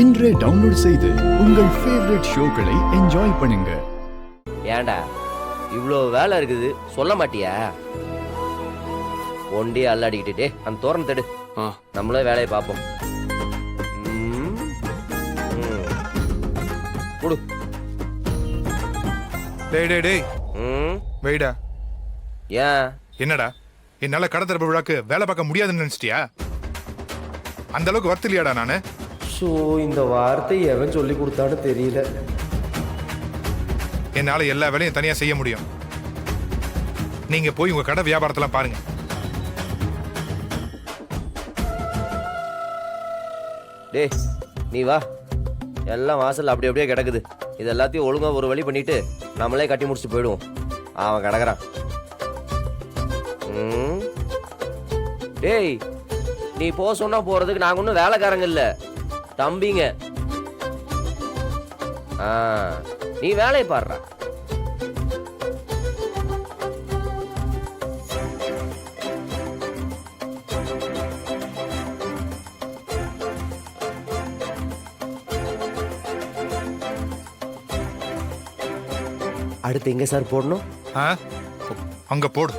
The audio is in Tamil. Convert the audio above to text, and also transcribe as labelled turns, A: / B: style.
A: இன்றே டவுன்லோட் செய்து உங்கள் ஃபேவரட் ஷோக்களை என்ஜாய் பண்ணுங்க.
B: ஏன்டா இவ்வளோ வேலை இருக்குது சொல்ல மாட்டியா? ஒண்டி அல்லாடிக்கிட்டே அந்த தோரணை தடு, நம்மளே வேலையை பார்ப்போம். குடு.
C: டேய் டேய் டேய் வெயிடா.
B: ஏன்
C: என்னடா என்னால கடை திறப்பு விழாக்கு வேலை பார்க்க முடியாதுன்னு நினைச்சிட்டியா? அந்த அளவுக்கு வர்த்தில்லையாடா நானு?
B: ஸோ இந்த வார்த்தை எவன் சொல்லி கொடுத்தான்னு தெரியல.
C: என்னால எல்லா வேலையும் தனியா செய்ய முடியும். நீங்க போய் உங்க கடை வியாபாரத்தெல்லாம் பாருங்க.
B: டேய் நீ வா, எல்லாம் வாசல் அப்படி அப்படியே கிடக்குது. இது எல்லாத்தையும் ஒழுங்கா ஒரு வழி பண்ணிட்டு நம்மளே கட்டி முடிச்சுட்டு போயிடுவோம். அவன் கிடக்குறான். டேய் நீ போ சொன்னா போறதுக்கு நாங்க ஒன்றும் வேலைக்காரங்க இல்ல, தம்பிங்க. நீ வேலையை பாடுற. அடுத்து எங்க சார் போடணும்?
C: அங்க போடு.